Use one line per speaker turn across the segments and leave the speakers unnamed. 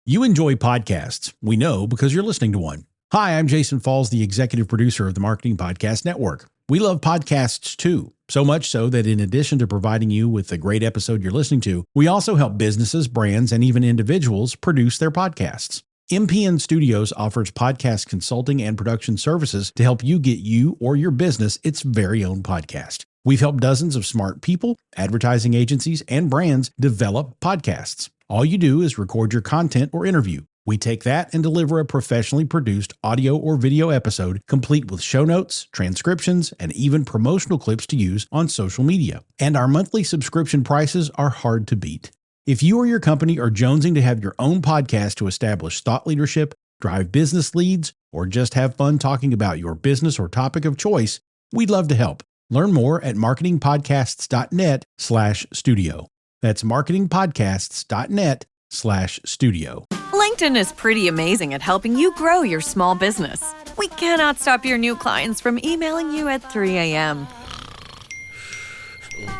You enjoy podcasts. We know because you're listening to one. Hi, I'm Jason Falls, the executive producer of the Marketing Podcast Network. We love podcasts too, so much so that in addition to providing you with the great episode you're listening to, we also help businesses, brands, and even individuals produce their podcasts. MPN Studios offers podcast consulting and production services to help you get you or your business its very own podcast. We've helped dozens of smart people, advertising agencies, and brands develop podcasts. All you do is record your content or interview. We take that and deliver a professionally produced audio or video episode complete with show notes, transcriptions, and even promotional clips to use on social media. And our monthly subscription prices are hard to beat. If you or your company are jonesing to have your own podcast to establish thought leadership, drive business leads, or just have fun talking about your business or topic of choice, we'd love to help. Learn more at marketingpodcasts.net/studio. That's marketingpodcasts.net/studio.
LinkedIn is pretty amazing at helping you grow your small business. We cannot stop your new clients from emailing you at 3 a.m.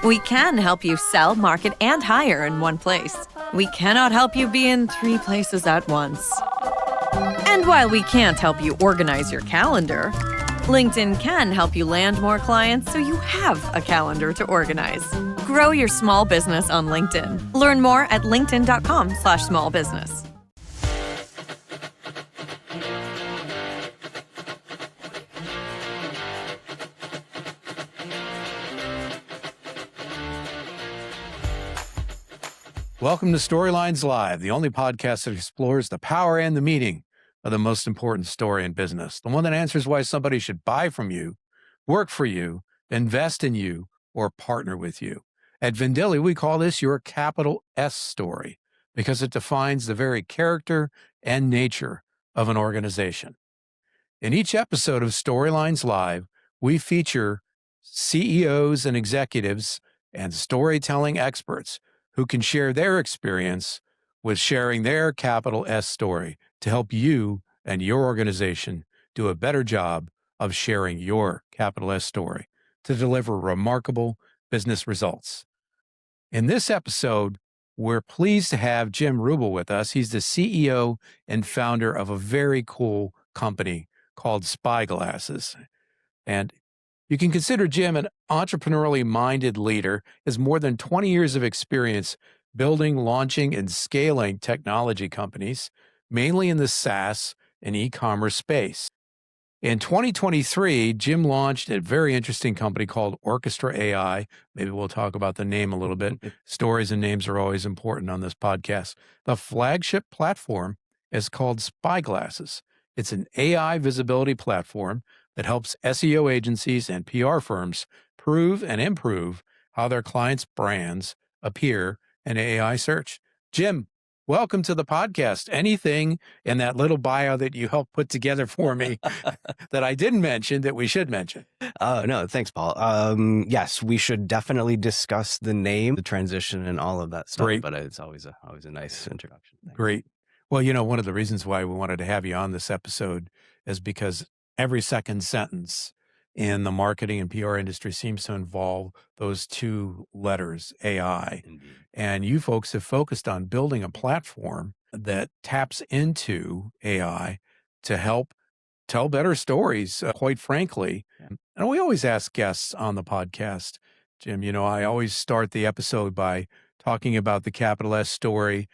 We can help you sell, market, and hire in one place. We cannot help you be in 3 places at once. And while we can't help you organize your calendar, LinkedIn can help you land more clients so you have a calendar to organize. Grow your small business on LinkedIn. Learn more at linkedin.com/smallbusiness.
Welcome to Storylines Live, the only podcast that explores the power and the meaning of the most important story in business, the one that answers why somebody should buy from you, work for you, invest in you, or partner with you. At Vendilli, we call this your capital S story because it defines the very character and nature of an organization. In each episode of Storylines Live, we feature CEOs and executives and storytelling experts who can share their experience with sharing their capital S story to help you and your organization do a better job of sharing your capital S story to deliver remarkable business results. In this episode, we're pleased to have Jim Wrubel with us. He's the CEO and founder of a very cool company called Spyglasses. And you can consider Jim an entrepreneurially minded leader, has more than 20 years of experience building, launching, and scaling technology companies, mainly in the SaaS and e-commerce space. In 2023, Jim launched a very interesting company called Orchestra AI. Maybe we'll talk about the name a little bit. Stories and names are always important on this podcast. The flagship platform is called Spyglasses. It's an AI visibility platform that helps SEO agencies and PR firms prove and improve how their clients' brands appear in AI search. Jim, welcome to the podcast. Anything in that little bio that you helped put together for me that I didn't mention that we should mention?
No, thanks, Paul. Yes, we should definitely discuss the name, the transition, and all of that stuff.
Great.
But it's always a nice introduction. Thanks.
Great. Well, one of the reasons why we wanted to have you on this episode is because every second sentence in the marketing and PR industry seems to involve those two letters, AI.
Indeed.
And you folks have focused on building a platform that taps into AI to help tell better stories, quite frankly.
Yeah.
And we always ask guests on the podcast, Jim, I always start the episode by talking about the capital S story,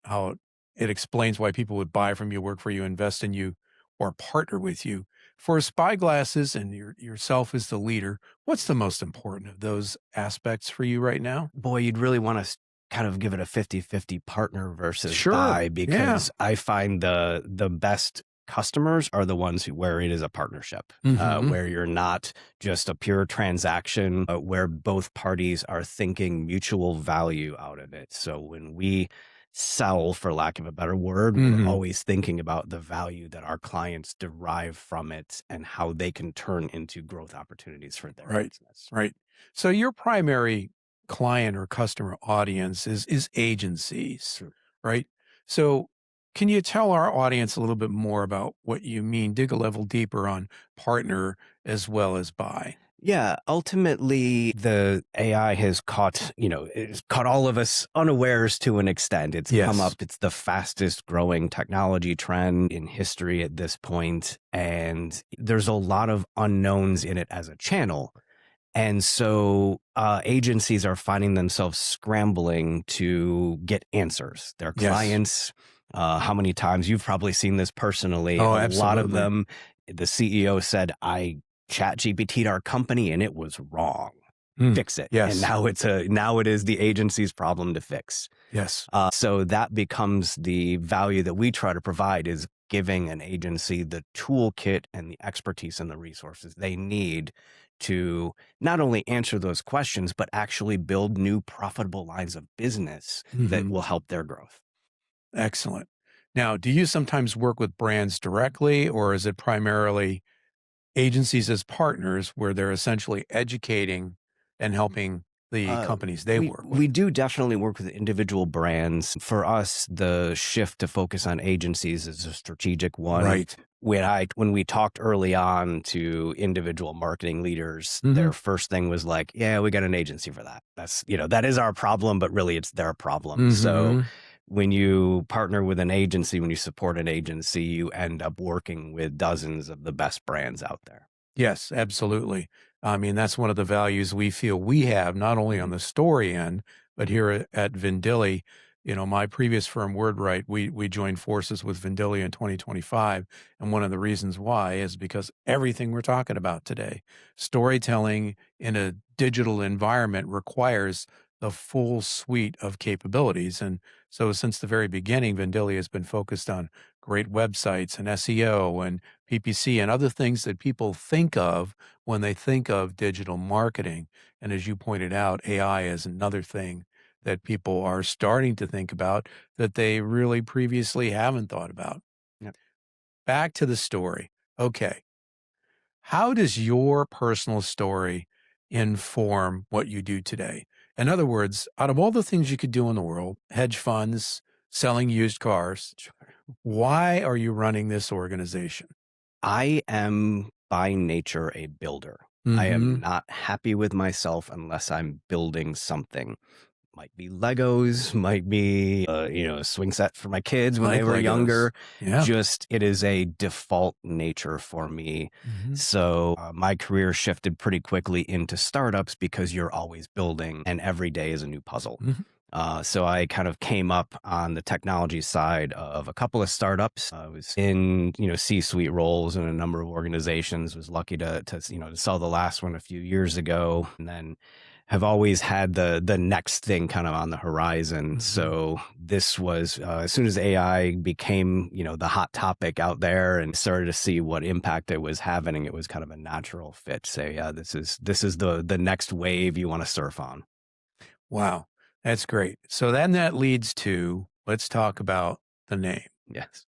how it explains why people would buy from you, work for you, invest in you, or partner with you. For Spyglasses and yourself as the leader, what's the most important of those aspects for you right now?
Boy, you'd really want to kind of give it a 50-50 partner versus
Sure.
buy, because I find the best customers are the ones where it is a partnership, where you're not just a pure transaction, where both parties are thinking mutual value out of it. So when we sell, for lack of a better word, we're always thinking about the value that our clients derive from it and how they can turn into growth opportunities for their business.
Right. So your primary client or customer audience is agencies, right? So can you tell our audience a little bit more about what you mean, dig a level deeper on partner as well as buy?
Yeah, ultimately, the AI has caught, it's caught all of us unawares to an extent. It's come up, it's the fastest growing technology trend in history at this point, and there's a lot of unknowns in it as a channel. And so agencies are finding themselves scrambling to get answers. Their clients, how many times you've probably seen this personally,
Oh,
a
absolutely.
lot of them, the CEO said, I chat GPT'd our company and it was wrong. Fix it.
Yes.
And now it is the agency's problem to fix.
Yes.
So that becomes the value that we try to provide, is giving an agency the toolkit and the expertise and the resources they need to not only answer those questions, but actually build new profitable lines of business that will help their growth.
Excellent. Now, do you sometimes work with brands directly, or is it primarily agencies as partners where they're essentially educating and helping the companies they work with?
We do definitely work with individual brands. For us, the shift to focus on agencies is a strategic one.
Right.
When we talked early on to individual marketing leaders, their first thing was like, yeah, we got an agency for that. That's, that is our problem, but really it's their problem. So when you partner with an agency, when you support an agency, you end up working with dozens of the best brands out there.
Yes, absolutely. I mean, that's one of the values we feel we have, not only on the story end, but here at Vendilli. My previous firm, WordWrite, we joined forces with Vendilli in 2025. And one of the reasons why is because everything we're talking about today, storytelling in a digital environment, requires the full suite of capabilities. And so since the very beginning, Vendilli has been focused on great websites and SEO and PPC and other things that people think of when they think of digital marketing. And as you pointed out, AI is another thing that people are starting to think about that they really previously haven't thought about.
Yep.
Back to the story. Okay. How does your personal story inform what you do today? In other words, out of all the things you could do in the world, hedge funds, selling used cars, why are you running this organization?
I am by nature a builder. I am not happy with myself unless I'm building something. Might be Legos, might be, a swing set for my kids when they were younger.
Yeah.
Just, it is a default nature for me. So my career shifted pretty quickly into startups because you're always building and every day is a new puzzle. So I kind of came up on the technology side of a couple of startups. I was in, C-suite roles in a number of organizations, was lucky to sell the last one a few years ago, and then have always had the next thing kind of on the horizon. So this was, as soon as AI became, the hot topic out there and started to see what impact it was having, it was kind of a natural fit. Say, yeah, this is the next wave you want to surf on.
Wow. That's great. So then that leads to, let's talk about the name.
Yes.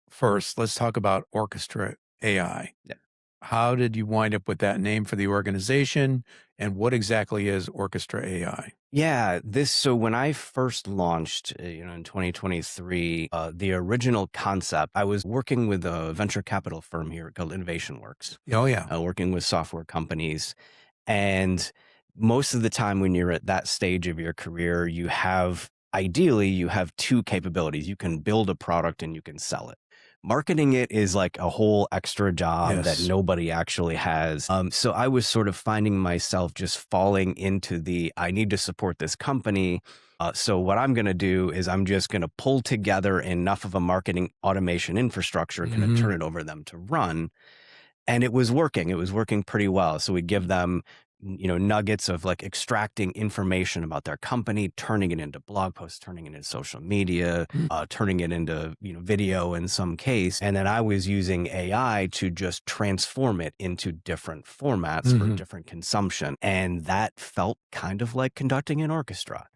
First, let's talk about Orchestra AI.
Yeah.
How did you wind up with that name for the organization, and what exactly is Orchestra AI?
Yeah, so when I first launched, in 2023, the original concept, I was working with a venture capital firm here called Innovation Works.
Oh, yeah.
Working with software companies. And most of the time when you're at that stage of your career, ideally, you have two capabilities. You can build a product and you can sell it. Marketing it is like a whole extra job that nobody actually has. So I was sort of finding myself just falling into I need to support this company. So what I'm going to do is I'm just going to pull together enough of a marketing automation infrastructure, kind of turn it over to them to run. And it was working. It was working pretty well. So we give them, nuggets of like extracting information about their company, turning it into blog posts, turning it into social media, turning it into, video in some case. And then I was using AI to just transform it into different formats for different consumption. And that felt kind of like conducting an orchestra.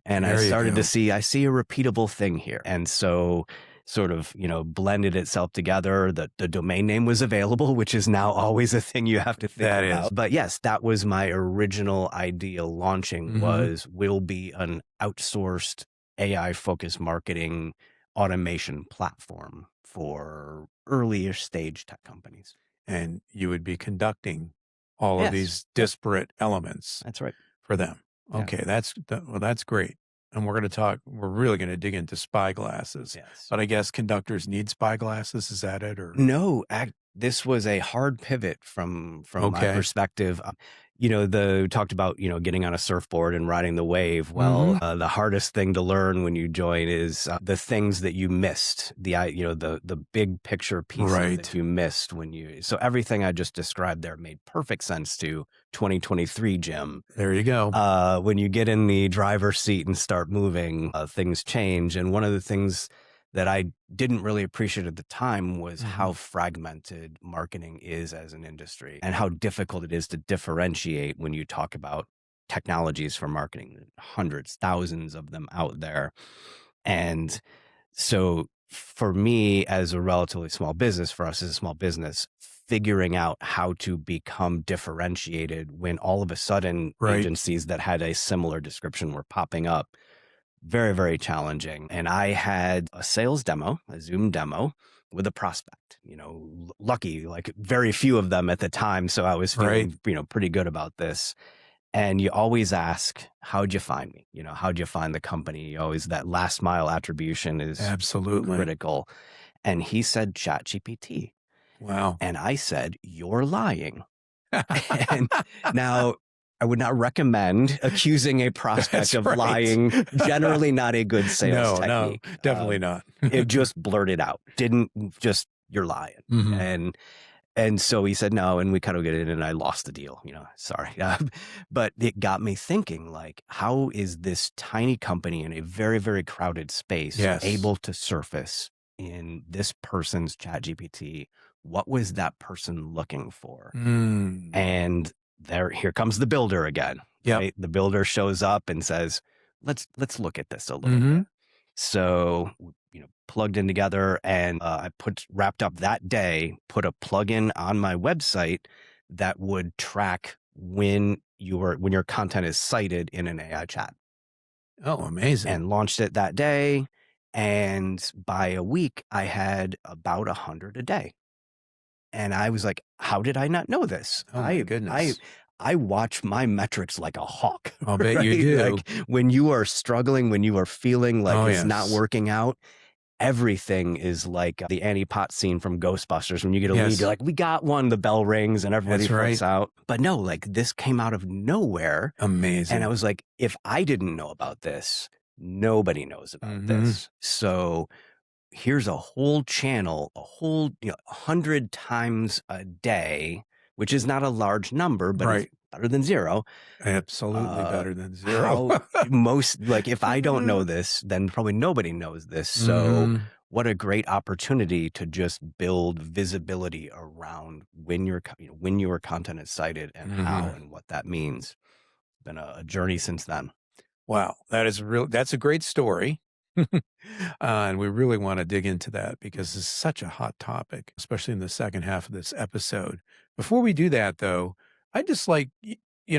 And I started to see a repeatable thing here. And so sort of, blended itself together. The domain name was available, which is now always a thing you have to think about. But yes, that was my original idea launching will be an outsourced AI-focused marketing automation platform for earlier stage tech companies.
And you would be conducting all of these disparate elements.
That's right.
For them. Okay, that's great. And we're really going to dig into spyglasses.
Yes.
But I guess conductors need spyglasses. Is that it? Or
no, this was a hard pivot from my perspective. Talked about, getting on a surfboard and riding the wave. Well, the hardest thing to learn when you join is the things that you missed, the big picture pieces that you missed so everything I just described there made perfect sense to 2023, Jim.
There you go.
When you get in the driver's seat and start moving, things change. And one of the things that I didn't really appreciate at the time was how fragmented marketing is as an industry and how difficult it is to differentiate when you talk about technologies for marketing. Hundreds, thousands of them out there. And so for me, as a relatively small business, for us as a small business, figuring out how to become differentiated when all of a sudden agencies that had a similar description were popping up, very, very challenging. And I had a sales demo, a Zoom demo with a prospect, lucky, like very few of them at the time. So I was feeling, pretty good about this. And you always ask, how'd you find me? How'd you find the company? Always that last mile attribution is absolutely critical. And he said, ChatGPT.
Wow.
And I said, you're lying. And now I would not recommend accusing a prospect of lying. Generally not a good sales technique.
No, definitely not.
It just blurted out. You're lying. And so he said no, and we kind of get it, and I lost the deal, sorry. But it got me thinking, like, how is this tiny company in a very, very crowded space able to surface in this person's ChatGPT? What was that person looking for? And here comes the builder again. Right? The builder shows up and says, let's look at this a little bit. So, plugged in together, and I wrapped up that day, put a plugin on my website that would track when your content is cited in an AI chat.
Oh, amazing.
And launched it that day. And by a week, I had about 100 a day. And I was like, how did I not know this?
Oh, my goodness.
I watch my metrics like a hawk.
I'll bet you do.
Like when you are struggling, when you are feeling like it's not working out, everything is like the Annie Potts scene from Ghostbusters. When you get a lead, you're like, we got one, the bell rings and everybody freaks out. But no, like this came out of nowhere.
Amazing.
And I was like, if I didn't know about this, nobody knows about this. So here's a whole channel, 100 times a day, which is not a large number, but it's better than zero.
Absolutely better than zero.
If I don't know this, then probably nobody knows this. So what a great opportunity to just build visibility around when your content is cited and how and what that means. It's been a journey since then.
Wow. That's a great story. And we really want to dig into that because it's such a hot topic, especially in the second half of this episode. Before we do that, though, I just like,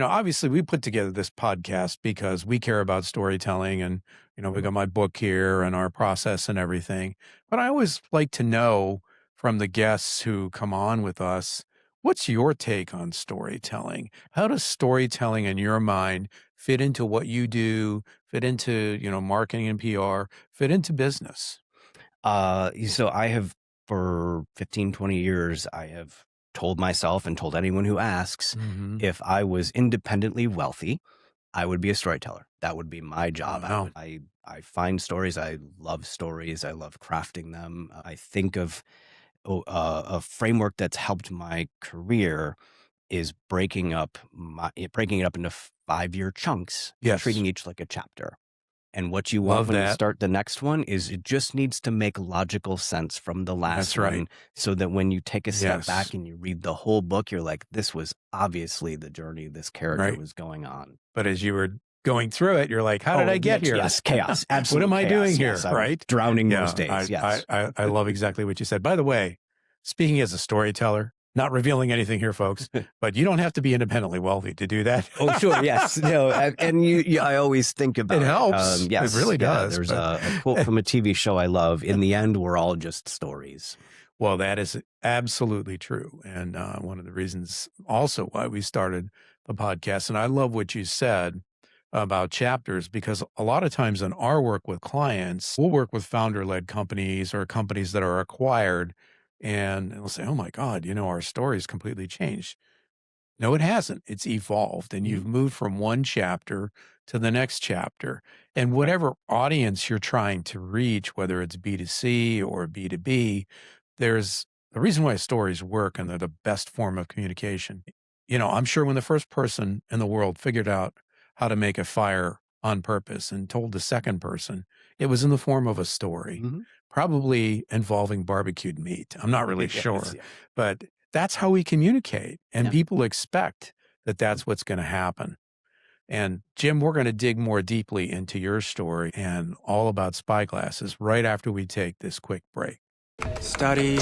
obviously we put together this podcast because we care about storytelling and, we got my book here and our process and everything. But I always like to know from the guests who come on with us, what's your take on storytelling? How does storytelling in your mind fit into what you do, fit into, marketing and PR, fit into business?
So I have, for 15, 20 years, I have told myself and told anyone who asks, if I was independently wealthy, I would be a storyteller. That would be my job.
Wow.
I find stories. I love stories. I love crafting them. I think of a framework that's helped my career is breaking it up into 5-year chunks, treating each like a chapter. And what you want when you start the next one is it just needs to make logical sense from the last one, so that when you take a step back and you read the whole book, you're like, this was obviously the journey this character was going on.
But as you were going through it, you're like, how did I get here?
Yes, chaos. Absolutely.
What am I doing here? Right?
Drowning most days.
I love exactly what you said. By the way, speaking as a storyteller, not revealing anything here, folks, but you don't have to be independently wealthy to do that.
Oh, sure. Yes. No, and I always think about
it. Helps.
Yes.
It really does.
There's a quote from a TV show I love. In the end, we're all just stories.
Well, that is absolutely true. And one of the reasons also why we started the podcast. And I love what you said about chapters, because a lot of times in our work with clients, we'll work with founder-led companies or companies that are acquired, and they'll say, oh my God, our story's completely changed. No, it hasn't. It's evolved, and you've moved from one chapter to the next chapter. And whatever audience you're trying to reach, whether it's B2C or B2B, there's the reason why stories work, and they're the best form of communication. I'm sure when the first person in the world figured out how to make a fire on purpose and told the second person, it was in the form of a story, probably involving barbecued meat. I'm not really sure, but that's how we communicate, and people expect that that's what's going to happen. And Jim, we're going to dig more deeply into your story and all about Spyglasses right after we take this quick break.
Study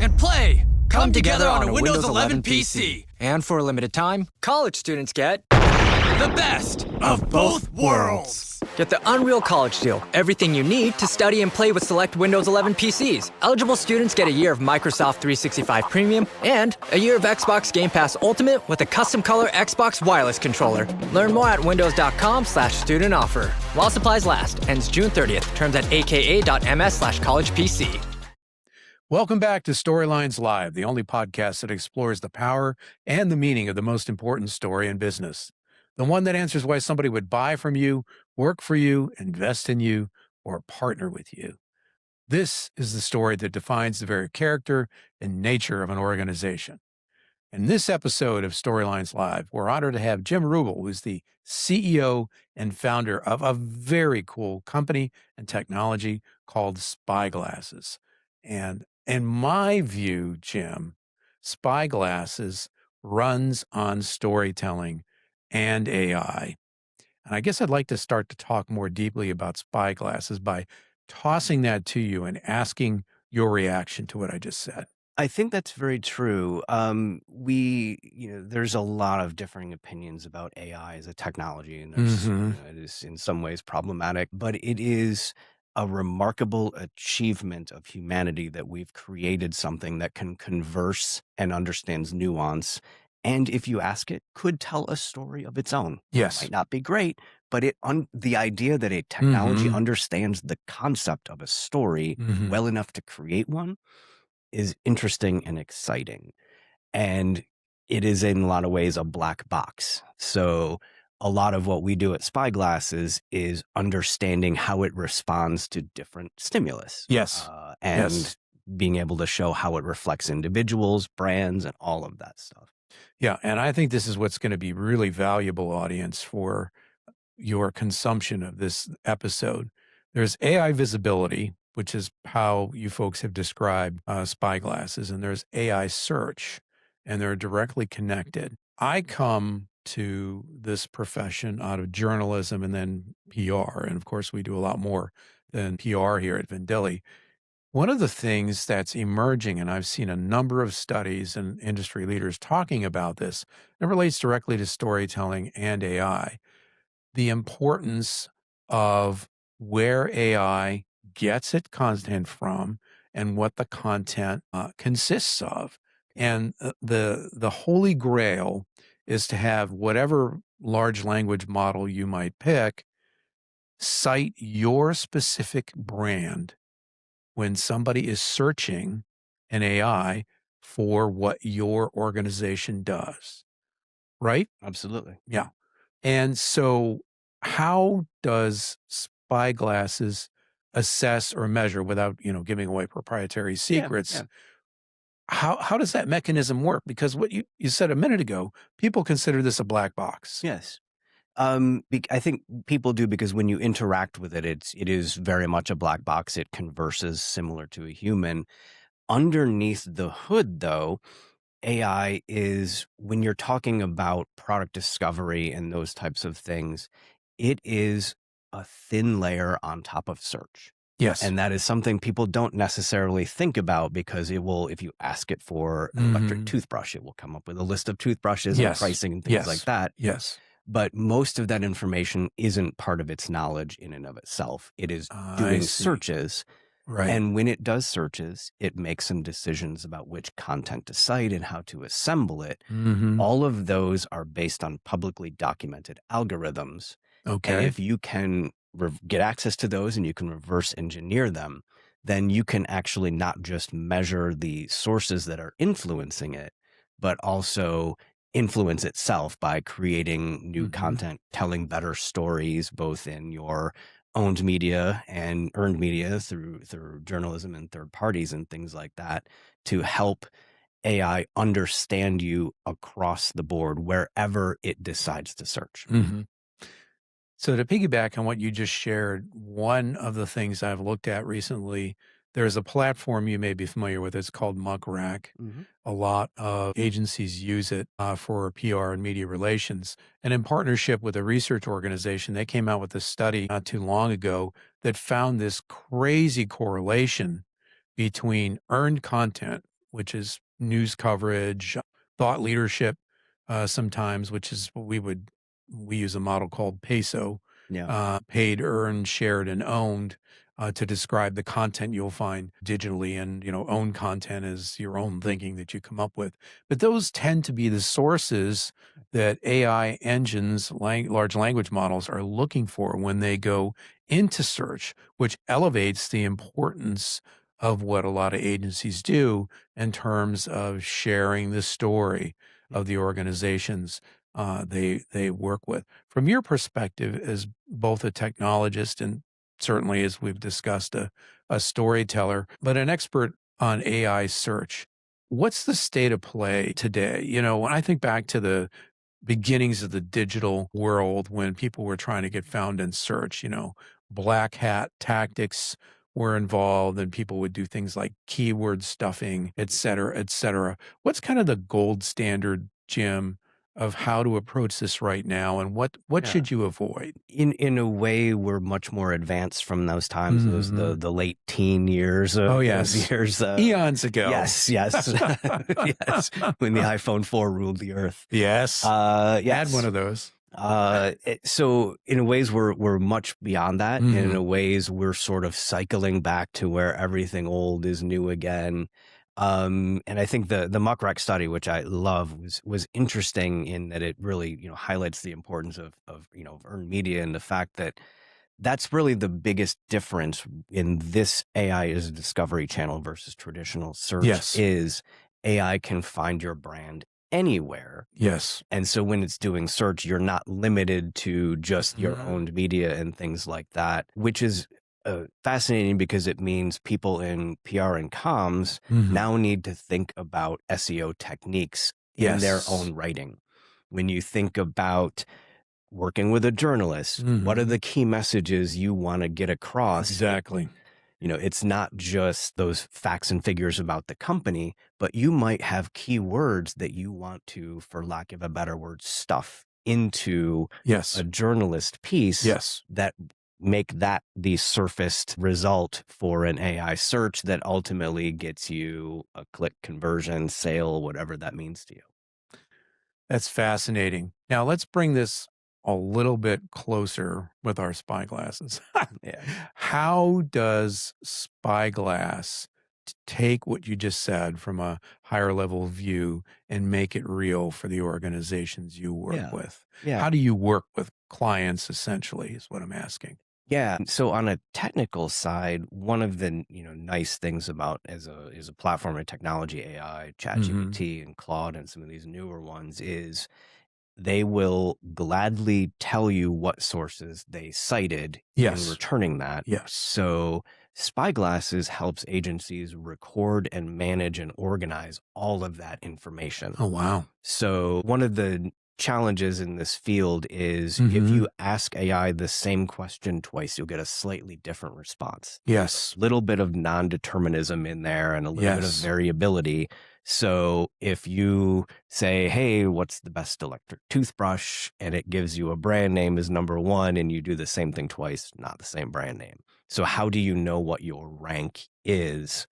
and play come together on a Windows 11 PC. And for a limited time, college students get the best of both worlds. Get the Unreal College Deal. Everything you need to study and play with select Windows 11 PCs. Eligible students get a year of Microsoft 365 Premium and a year of Xbox Game Pass Ultimate with a custom color Xbox wireless controller. Learn more at windows.com/student offer. While supplies last. Ends June 30th. Terms at aka.ms/collegepc.
Welcome back to Storylines Live, the only podcast that explores the power and the meaning of the most important story in business. The one that answers why somebody would buy from you, work for you, invest in you, or partner with you. This is the story that defines the very character and nature of an organization. In this episode of Storylines Live, we're honored to have Jim Wrubel, who's the CEO and founder of a very cool company and technology called Spyglasses. And in my view, Jim, Spyglasses runs on storytelling and AI. And I guess I'd like to start to talk more deeply about Spyglasses by tossing that to you and asking your reaction to what I just said.
I think that's very true. There's a lot of differing opinions about AI as a technology, and it is in some ways problematic, but it is a remarkable achievement of humanity that we've created something that can converse and understands nuance. And if you ask it, could tell a story of its own.
Yes.
It might not be great, but the idea that a technology understands the concept of a story well enough to create one is interesting and exciting. And it is in a lot of ways a black box. So a lot of what we do at Spyglasses is understanding how it responds to different stimulus.
Yes.
And being able to show how it reflects individuals, brands, and all of that stuff.
Yeah, and I think this is what's going to be really valuable, audience, for your consumption of this episode. There's AI visibility, which is how you folks have described Spyglasses, and there's AI search, and they're directly connected. I come to this profession out of journalism and then PR, and of course we do a lot more than PR here at Vendilli. One of the things that's emerging, and I've seen a number of studies and industry leaders talking about this, it relates directly to storytelling and AI, the importance of where AI gets its content from and what the content consists of. And the holy grail is to have whatever large language model you might pick cite your specific brand when somebody is searching an AI for what your organization does, right?
Absolutely.
Yeah. And so how does Spyglasses assess or measure, without, giving away proprietary secrets, how does that mechanism work? Because what you said a minute ago, people consider this a black box.
Yes. I think people do, because when you interact with it, it is very much a black box. It converses similar to a human. Underneath the hood, though, AI is, when you're talking about product discovery and those types of things, it is a thin layer on top of search.
Yes.
And that is something people don't necessarily think about, because it will, if you ask it for an electric toothbrush, it will come up with a list of toothbrushes and pricing and things like that.
Yes.
But most of that information isn't part of its knowledge in and of itself. It is doing searches.
Right.
And when it does searches, it makes some decisions about which content to cite and how to assemble it.
Mm-hmm.
All of those are based on publicly documented algorithms.
Okay.
And if you can get access to those and you can reverse engineer them, then you can actually not just measure the sources that are influencing it, but also influence itself by creating new content, telling better stories, both in your owned media and earned media through journalism and third parties and things like that, to help AI understand you across the board wherever it decides to search.
Mm-hmm. So to piggyback on what you just shared, one of the things I've looked at recently, there's a platform you may be familiar with. It's called Muckrack. A lot of agencies use it for PR and media relations. And in partnership with a research organization, they came out with a study not too long ago that found this crazy correlation between earned content, which is news coverage, thought leadership, sometimes, which is what we use a model called PESO, paid, earned, shared, and owned, to describe the content you'll find digitally. And, owned content is your own thinking that you come up with. But those tend to be the sources that AI engines, large language models, are looking for when they go into search, which elevates the importance of what a lot of agencies do in terms of sharing the story of the organizations they work with. From your perspective as both a technologist and certainly, as we've discussed, a storyteller, but an expert on AI search, what's the state of play today? When I think back to the beginnings of the digital world, when people were trying to get found in search, black hat tactics were involved, and people would do things like keyword stuffing, et cetera, et cetera. What's kind of the gold standard, Jim, of how to approach this right now, and what should you avoid?
In a way, we're much more advanced from those times. Those the late teen years. Those years,
eons ago.
Yes, yes, yes. When the iPhone 4 ruled the earth.
Yes,
yes.
Had one of those.
So in ways we're much beyond that. In a ways we're sort of cycling back to where everything old is new again. And I think the Muckrack study, which I love, was interesting in that it really highlights the importance of earned media, and the fact that that's really the biggest difference in this AI as a discovery channel versus traditional search.
Yes.
Is AI can find your brand anywhere.
Yes.
And so when it's doing search, you're not limited to just your owned media and things like that, which is fascinating, because it means people in PR and comms now need to think about SEO techniques in their own writing. When you think about working with a journalist, what are the key messages you want to get across?
Exactly.
It's not just those facts and figures about the company, but you might have keywords that you want to, for lack of a better word, stuff into a journalist piece that make that the surfaced result for an AI search that ultimately gets you a click conversion, sale, whatever that means to you.
That's fascinating. Now let's bring this a little bit closer with our Spyglasses. How does Spyglass take what you just said from a higher level view and make it real for the organizations you work with? How do you work with clients, essentially, is what I'm asking.
Yeah. So on a technical side, one of the nice things about as a platform of technology, AI, ChatGPT and Claude and some of these newer ones, is they will gladly tell you what sources they cited in returning that. So Spyglasses helps agencies record and manage and organize all of that information.
Oh, wow.
So one of the challenges in this field is if you ask AI the same question twice, you'll get a slightly different response.
Yes.
A little bit of non-determinism in there and a little bit of variability. So if you say, hey, what's the best electric toothbrush? And it gives you a brand name as number one, and you do the same thing twice, not the same brand name. So how do you know what your rank is?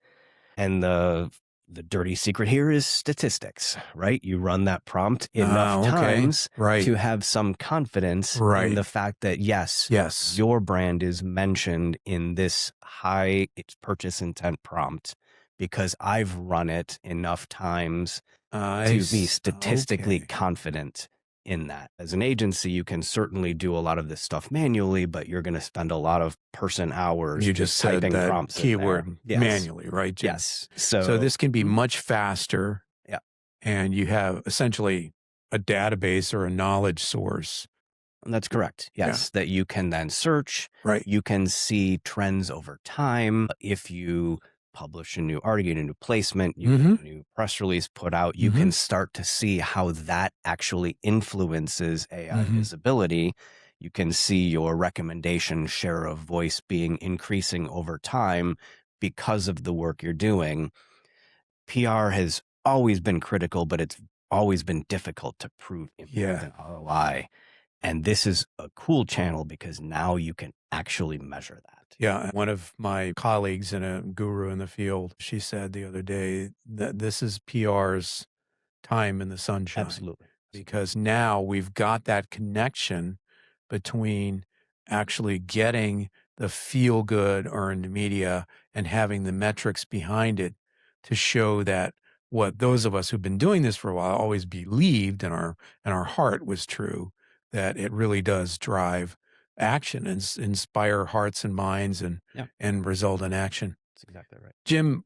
And the The dirty secret here is statistics, right? You run that prompt enough times to have some confidence in the fact that, yes, your brand is mentioned in this high purchase intent prompt because I've run it enough times to be statistically confident in that. As an agency, you can certainly do a lot of this stuff manually, but you're going to spend a lot of person hours.
You just typing said that prompts keyword manually, right, Jim?
Yes.
So this can be much faster.
Yeah.
And you have essentially a database or a knowledge source.
That's correct. Yes. That you can then search.
Right.
You can see trends over time. If you publish a new article, a new placement, you get a new press release put out, you can start to see how that actually influences AI visibility. You can see your recommendation share of voice being increasing over time because of the work you're doing. PR has always been critical, but it's always been difficult to prove impact and ROI. And this is a cool channel because now you can actually measure that.
Yeah. One of my colleagues and a guru in the field, she said the other day that this is PR's time in the sunshine.
Absolutely.
Because now we've got that connection between actually getting the feel-good earned media and having the metrics behind it to show that what those of us who've been doing this for a while always believed in our heart was true, that it really does drive action and inspire hearts and minds and result in action.
That's exactly right.
Jim,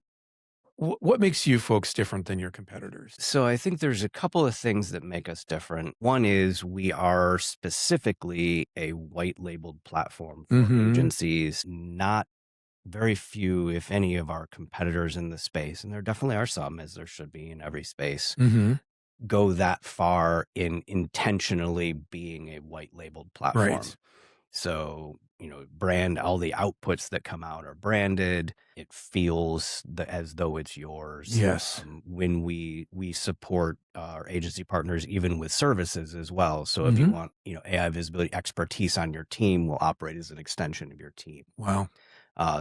what makes you folks different than your competitors?
So I think there's a couple of things that make us different. One is we are specifically a white labeled platform for agencies. Not very few, if any, of our competitors in the space, and there definitely are some, as there should be in every space, go that far in intentionally being a white labeled platform.
Right.
So, brand, all the outputs that come out are branded. It feels as though it's yours.
Yes.
When we support our agency partners, even with services as well. So if you want, AI visibility expertise on your team, will operate as an extension of your team.
Wow.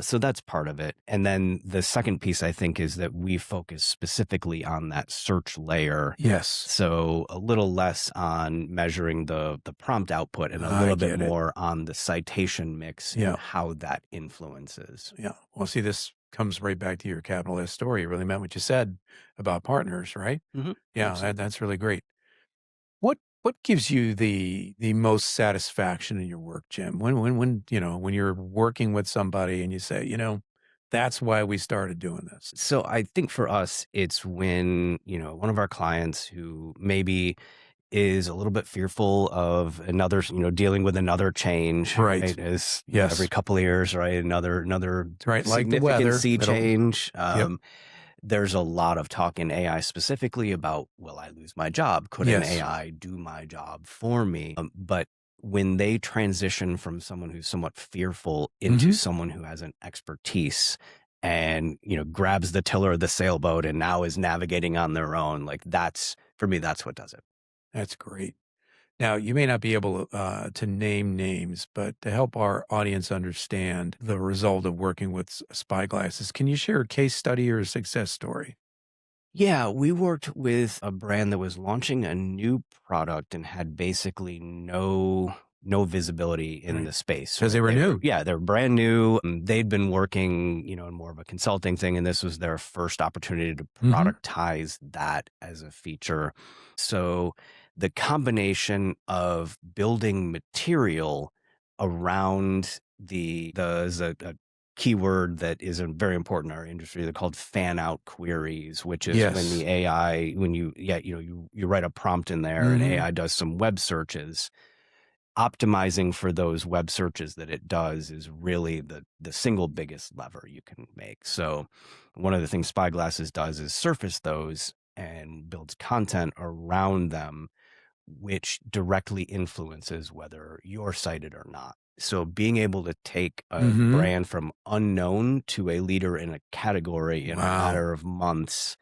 So that's part of it. And then the second piece, I think, is that we focus specifically on that search layer.
Yes.
So a little less on measuring the prompt output and a little bit more on the citation mix and how that influences.
Yeah. Well, see, this comes right back to your capital S story. You really meant what you said about partners, right? Yeah, that's really great. What gives you the most satisfaction in your work, Jim? When you're working with somebody and you say, that's why we started doing this.
So I think for us, it's when, one of our clients who maybe is a little bit fearful of another, dealing with another change, right? As every couple of years, right? Another
like the weather,
sea change. There's a lot of talk in AI specifically about, will I lose my job? Could an AI do my job for me? But when they transition from someone who's somewhat fearful into someone who has an expertise and, grabs the tiller of the sailboat and now is navigating on their own, like for me, that's what does it.
That's great. Now, you may not be able to name names, but to help our audience understand the result of working with Spyglasses, can you share a case study or a success story?
Yeah, we worked with a brand that was launching a new product and had basically no visibility in the space.
Because they were new.
Yeah, they're brand new. They'd been working, in more of a consulting thing, and this was their first opportunity to productize that as a feature. So the combination of building material around there's a keyword that is very important in our industry. They're called fan out queries, which is when the AI, when you write a prompt in there and AI does some web searches. Optimizing for those web searches that it does is really the single biggest lever you can make. So one of the things Spyglasses does is surface those and builds content around them, which directly influences whether you're cited or not. So being able to take a brand from unknown to a leader in a category in a matter of months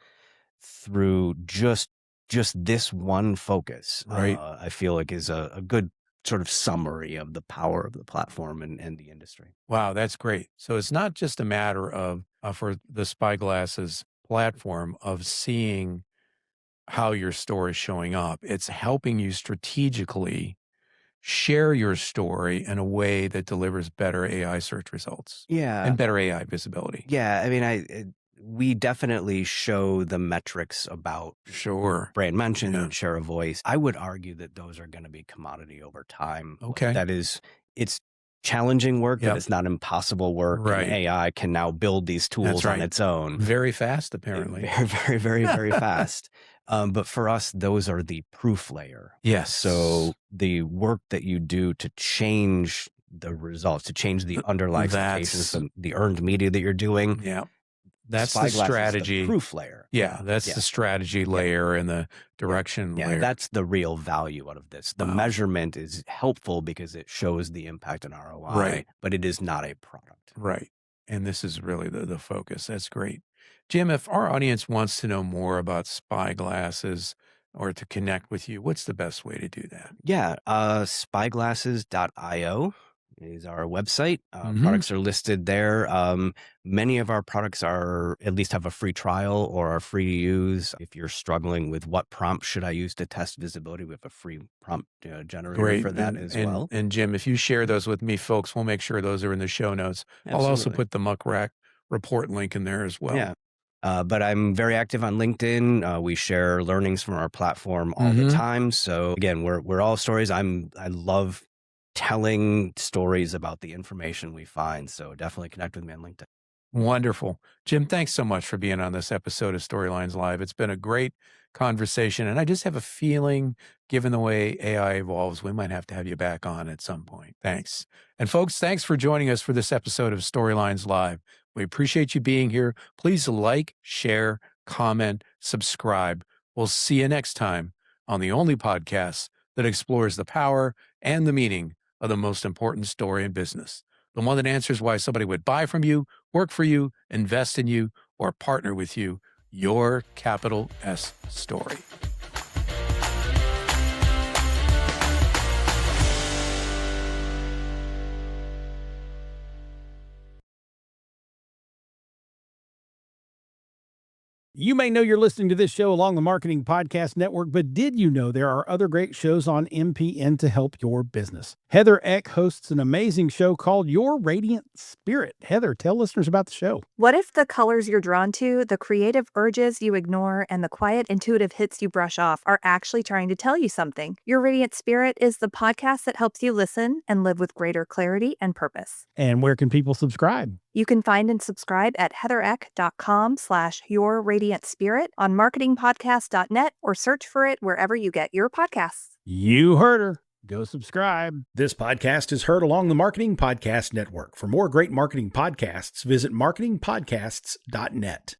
through just this one focus, I feel like is a good sort of summary of the power of the platform and the industry.
Wow, that's great. So it's not just a matter of, for the Spyglasses platform of seeing how your store is showing up. It's helping you strategically share your story in a way that delivers better AI search results and better AI visibility.
Yeah. I mean, we definitely show the metrics about brand mentions and share of voice. I would argue that those are going to be commodity over time.
Okay.
It's challenging work, but it's not impossible work.
Right.
And AI can now build these tools on its own.
Very fast, apparently.
Very, very, very fast. But for us, those are the proof layer.
Yes.
So the work that you do to change the results, to change the underlying expectations, the earned media that you're doing.
Yeah. That's the strategy.
The proof layer.
Yeah. That's the strategy layer and the direction layer.
That's the real value out of this. The measurement is helpful because it shows the impact and ROI, but it is not a product.
Right. And this is really the focus. That's great. Jim, if our audience wants to know more about Spyglasses or to connect with you, what's the best way to do that?
Yeah. Spyglasses.io is our website. Products are listed there. Many of our products at least have a free trial or are free to use. If you're struggling with what prompt should I use to test visibility, we have a free prompt generator for that as well.
And Jim, if you share those with me, folks, we'll make sure those are in the show notes. Absolutely. I'll also put the Muck Rack report link in there as well.
Yeah. But I'm very active on LinkedIn. We share learnings from our platform all the time. So again, we're all stories. I love telling stories about the information we find. So definitely connect with me on LinkedIn.
Wonderful. Jim, thanks so much for being on this episode of Storylines Live. It's been a great conversation. And I just have a feeling, given the way AI evolves, we might have to have you back on at some point. Thanks. And folks, thanks for joining us for this episode of Storylines Live. We appreciate you being here. Please like, share, comment, subscribe. We'll see you next time on the only podcast that explores the power and the meaning of the most important story in business. The one that answers why somebody would buy from you, work for you, invest in you, or partner with you. Your capital S story.
You may know you're listening to this show along the Marketing Podcast Network, but did you know there are other great shows on MPN to help your business? Heather Eck hosts an amazing show called Your Radiant Spirit. Heather, tell listeners about the show.
What if the colors you're drawn to, the creative urges you ignore, and the quiet intuitive hits you brush off are actually trying to tell you something? Your Radiant Spirit is the podcast that helps you listen and live with greater clarity and purpose.
And where can people subscribe?
You can find and subscribe at heathereck.com/yourradiantspirit, on marketingpodcast.net, or search for it wherever you get your podcasts.
You heard her. Go subscribe. This podcast is heard along the Marketing Podcast Network. For more great marketing podcasts, visit marketingpodcasts.net.